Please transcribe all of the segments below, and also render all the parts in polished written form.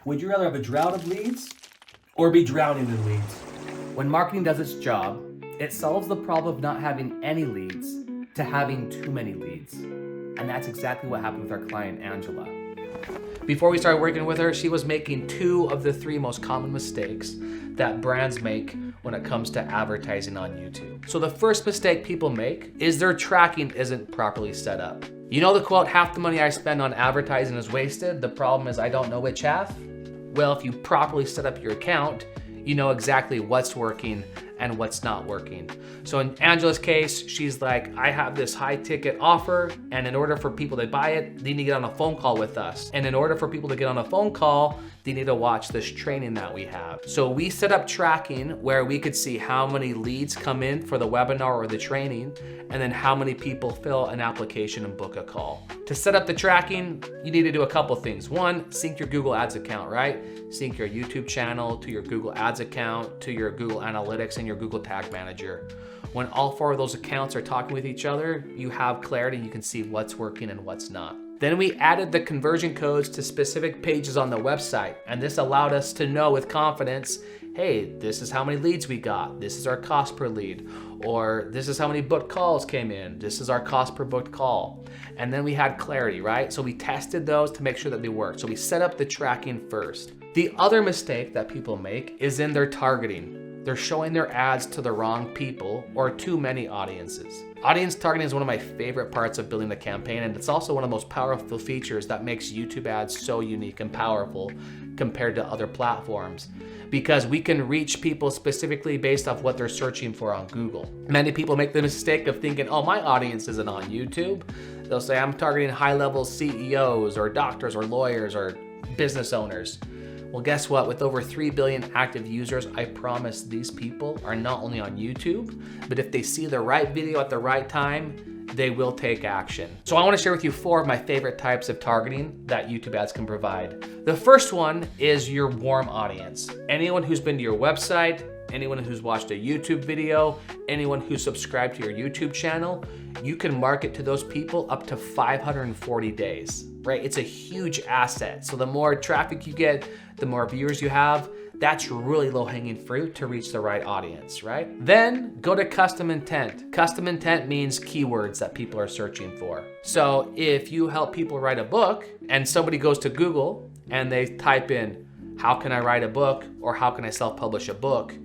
Would you rather have a drought of leads or be drowning in leads? When marketing does its job, it solves the problem of not having any leads to having too many leads. And that's exactly what happened with our client, Angela. Before we started working with her, she was making 2 of the 3 most common mistakes that brands make when it comes to advertising on YouTube. So the first mistake people make is their tracking isn't properly set up. You know the quote, half the money I spend on advertising is wasted. The problem is I don't know which half. Well, if you properly set up your account, you know exactly what's working and what's not working. So in Angela's case, she's like, I have this high ticket offer, and in order for people to buy it, they need to get on a phone call with us. And in order for people to get on a phone call, they need to watch this training that we have. So we set up tracking where we could see how many leads come in for the webinar or the training, and then how many people fill an application and book a call. To set up the tracking, you need to do a couple things. One, sync your Google Ads account, right? Sync your YouTube channel to your Google Ads account, to your Google Analytics and your Google Tag Manager. When all 4 of those accounts are talking with each other, you have clarity, you can see what's working and what's not. Then we added the conversion codes to specific pages on the website, and this allowed us to know with confidence, hey, this is how many leads we got, this is our cost per lead, or this is how many booked calls came in, this is our cost per booked call. And then we had clarity, right? So we tested those to make sure that they worked. So we set up the tracking first. The other mistake that people make is in their targeting. They're showing their ads to the wrong people or too many audiences. Audience targeting is one of my favorite parts of building a campaign, and it's also one of the most powerful features that makes YouTube ads so unique and powerful compared to other platforms, because we can reach people specifically based off what they're searching for on Google. Many people make the mistake of thinking, oh, my audience isn't on YouTube. They'll say, I'm targeting high-level CEOs or doctors or lawyers or business owners. Well, guess what? With over 3 billion active users, I promise these people are not only on YouTube, but if they see the right video at the right time, they will take action. So I want to share with you 4 of my favorite types of targeting that YouTube ads can provide. The first one is your warm audience. Anyone who's been to your website, anyone who's watched a YouTube video, anyone who's subscribed to your YouTube channel, you can market to those people up to 540 days, right? It's a huge asset. So the more traffic you get, the more viewers you have, that's really low-hanging fruit to reach the right audience, right? Then go to custom intent. Custom intent means keywords that people are searching for. So if you help people write a book and somebody goes to Google and they type in, how can I write a book or how can I self-publish a book?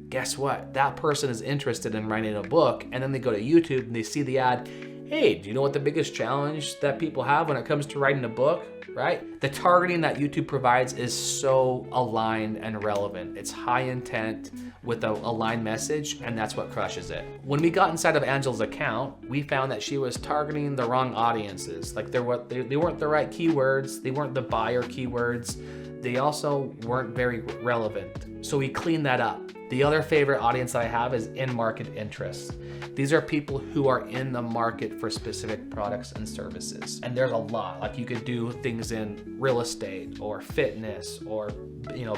Guess what? That person is interested in writing a book, and then they go to YouTube and they see the ad, hey, do you know what the biggest challenge that people have when it comes to writing a book, right? The targeting that YouTube provides is so aligned and relevant. It's high intent with a aligned message, and that's what crushes it. When we got inside of Angela's account, we found that she was targeting the wrong audiences. Like they weren't the right keywords, they weren't the buyer keywords, they also weren't very relevant. So we cleaned that up. The other favorite audience that I have is in-market interest. These are people who are in the market for specific products and services. And there's a lot, like you could do things in real estate or fitness or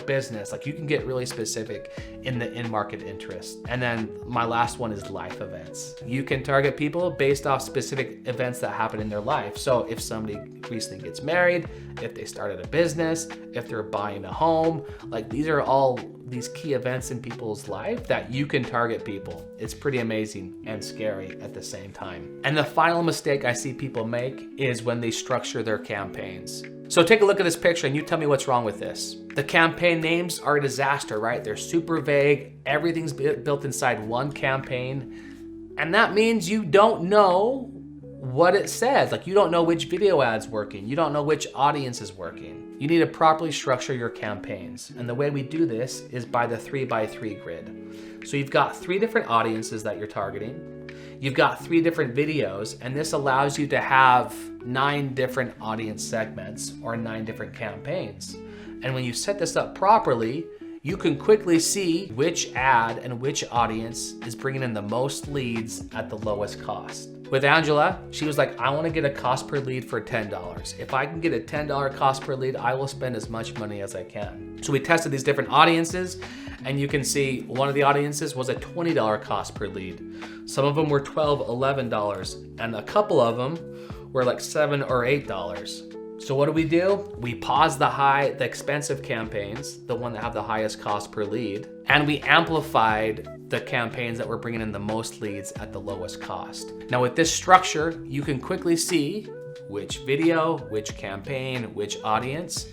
business. Like you can get really specific in the in-market interest. And then my last one is life events. You can target people based off specific events that happen in their life. So if somebody recently gets married, if they started a business, if they're buying a home, like these are all these key events in people's life that you can target people. It's pretty amazing and scary at the same time. And the final mistake I see people make is when they structure their campaigns. So take a look at this picture and you tell me what's wrong with this. The campaign names are a disaster, right? They're super vague. Everything's built inside one campaign. And that means you don't know what it says. Like you don't know which video ad's working. You don't know which audience is working. You need to properly structure your campaigns. And the way we do this is by the 3x3 grid. So you've got 3 different audiences that you're targeting. You've got 3 different videos, and this allows you to have 9 different audience segments or 9 different campaigns. And when you set this up properly, you can quickly see which ad and which audience is bringing in the most leads at the lowest cost. With Angela, she was like, I want to get a cost per lead for $10. If I can get a $10 cost per lead, I will spend as much money as I can. So we tested these different audiences, and you can see one of the audiences was a $20 cost per lead. Some of them were $12, $11, and a couple of them were like $7 or $8. So what do? We pause the expensive campaigns, the one that have the highest cost per lead, and we amplified the campaigns that were bringing in the most leads at the lowest cost. Now with this structure, you can quickly see which video, which campaign, which audience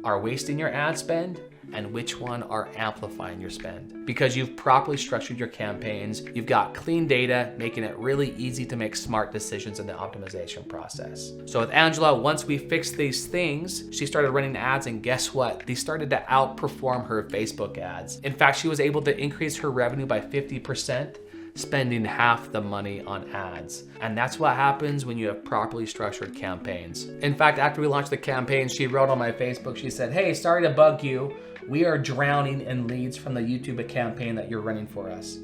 are wasting your ad spend and which one are amplifying your spend. Because you've properly structured your campaigns, you've got clean data, making it really easy to make smart decisions in the optimization process. So with Angela, once we fixed these things, she started running ads, and guess what? These started to outperform her Facebook ads. In fact, she was able to increase her revenue by 50%, spending half the money on ads. And that's what happens when you have properly structured campaigns. In fact, after we launched the campaign, she wrote on my Facebook, she said, "Hey, sorry to bug you. We are drowning in leads from the YouTube campaign that you're running for us."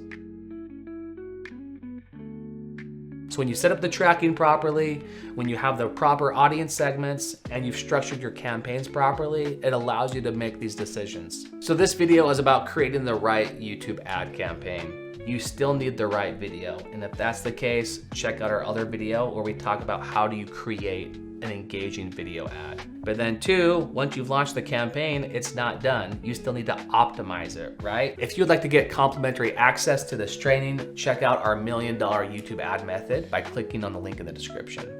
So when you set up the tracking properly, when you have the proper audience segments, and you've structured your campaigns properly, it allows you to make these decisions. So this video is about creating the right YouTube ad campaign. You still need the right video. And if that's the case, check out our other video where we talk about how do you create an engaging video ad. But then two, once you've launched the campaign, it's not done. You still need to optimize it, right? If you'd like to get complimentary access to this training, check out our $1 million YouTube ad method by clicking on the link in the description.